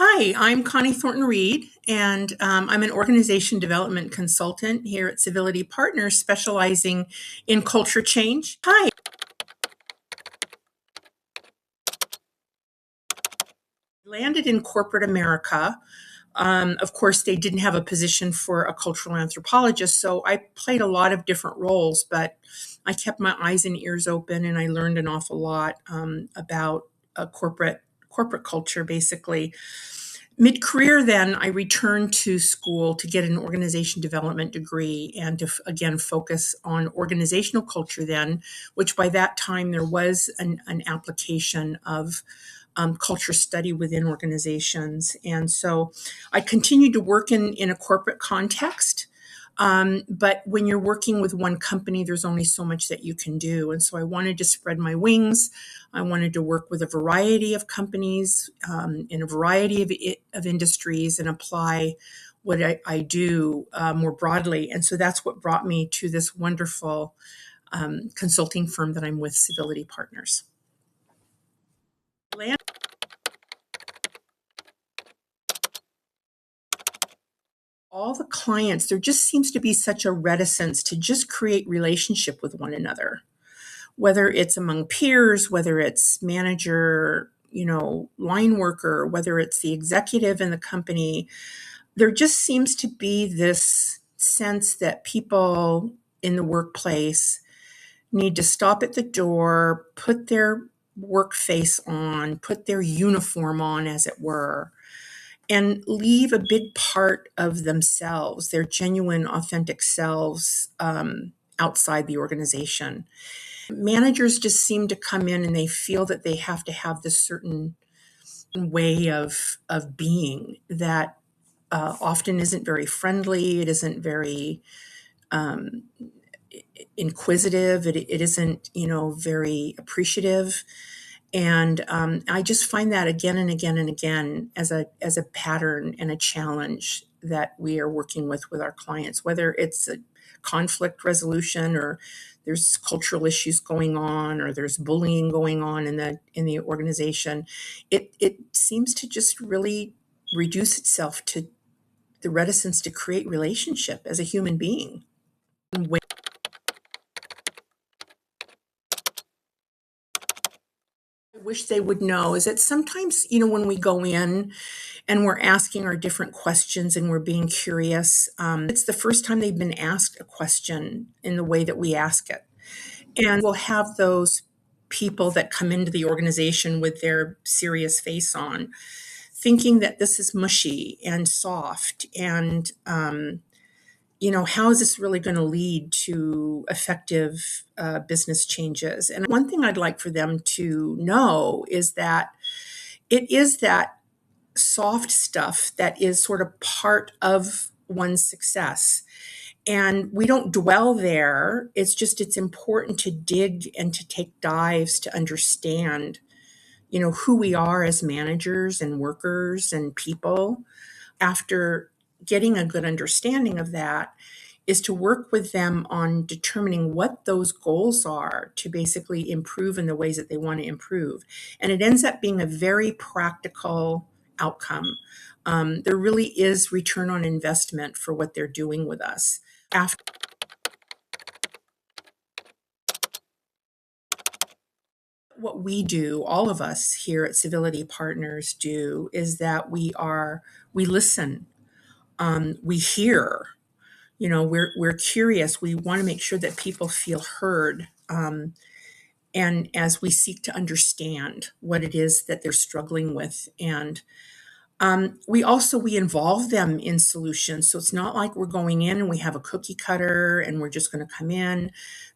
Hi, I'm Connie Thornton-Reed, and I'm an organization development consultant here at Civility Partners, specializing in culture change. Hi, landed in corporate America. Of course, they didn't have a position for a cultural anthropologist, so I played a lot of different roles, but I kept my eyes and ears open, and I learned an awful lot about corporate culture, basically. Mid-career, then I returned to school to get an organization development degree and to again focus on organizational culture then, which by that time there was an application of culture study within organizations. And so I continued to work in a corporate context. But when you're working with one company, there's only so much that you can do. And so I wanted to spread my wings. I wanted to work with a variety of companies in a variety of industries and apply what I do more broadly. And so that's what brought me to this wonderful consulting firm that I'm with, Civility Partners. All the clients, there just seems to be such a reticence to just create relationship with one another, whether it's among peers, whether it's manager, line worker, whether it's the executive in the company. There just seems to be this sense that people in the workplace need to stop at the door, put their work face on, put their uniform on, as it were, and leave a big part of themselves, their genuine, authentic selves, outside the organization. Managers just seem to come in and they feel that they have to have this certain way of being that often isn't very friendly. It isn't very um, inquisitive. It isn't, very appreciative. And I just find that again and again and again as a pattern and a challenge that we are working with our clients, whether it's a conflict resolution or there's cultural issues going on or there's bullying going on in the organization. It seems to just really reduce itself to the reticence to create relationship as a human being. I wish they would know is that sometimes, when we go in and we're asking our different questions and we're being curious, it's the first time they've been asked a question in the way that we ask it. And we'll have those people that come into the organization with their serious face on, thinking that this is mushy and soft and how is this really going to lead to effective business changes? And one thing I'd like for them to know is that it is that soft stuff that is sort of part of one's success. And we don't dwell there. It's important to dig and to take dives to understand, who we are as managers and workers and people. After getting a good understanding of that, is to work with them on determining what those goals are to basically improve in the ways that they want to improve. And it ends up being a very practical outcome. There really is return on investment for what they're doing with us. After what we do, all of us here at Civility Partners do, is that we listen, we hear, we're curious. We want to make sure that people feel heard. And as we seek to understand what it is that they're struggling with. And we involve them in solutions. So it's not like we're going in and we have a cookie cutter and we're just going to come in.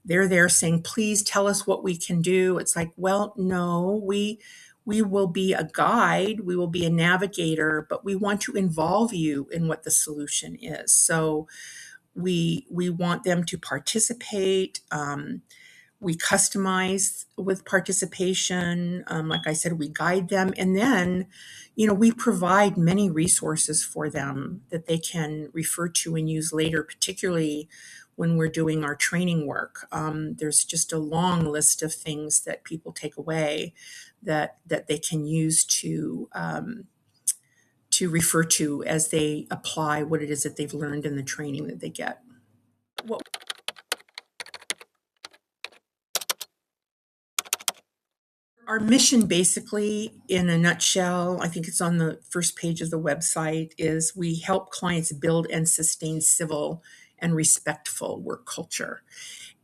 They're there saying, please tell us what we can do. It's like, well, no, we will be a guide, we will be a navigator, but we want to involve you in what the solution is. So we want them to participate. We customize with participation. Like I said, we guide them. And then, we provide many resources for them that they can refer to and use later, particularly when we're doing our training work. There's just a long list of things that people take away that they can use to to refer to as they apply what it is that they've learned in the training that they get. What Our mission, basically, in a nutshell, I think it's on the first page of the website, is we help clients build and sustain civil and respectful work culture.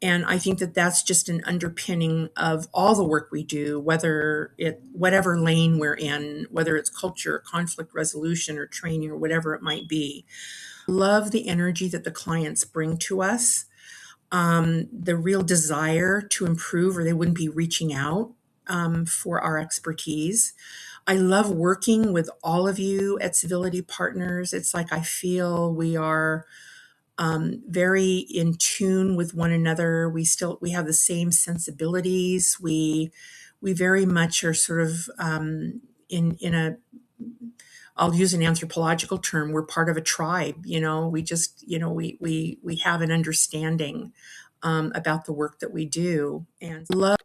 And I think that that's just an underpinning of all the work we do, whatever lane we're in, whether it's culture, conflict resolution, or training, or whatever it might be. Love the energy that the clients bring to us, the real desire to improve, or they wouldn't be reaching out for our expertise. I love working with all of you at Civility Partners. It's like I feel we are very in tune with one another. We have the same sensibilities. We very much are sort of in a, I'll use an anthropological term. We're part of a tribe. We just we have an understanding about the work that we do, and love.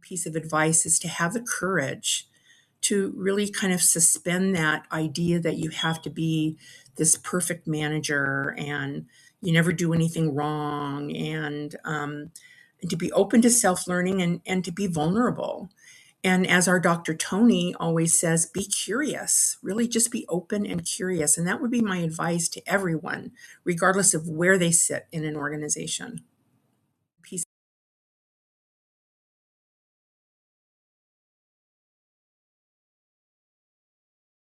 Piece of advice is to have the courage to really kind of suspend that idea that you have to be this perfect manager and you never do anything wrong, and to be open to self-learning, and to be vulnerable. And as our Dr. Tony always says, be curious, really just be open and curious. And that would be my advice to everyone, regardless of where they sit in an organization.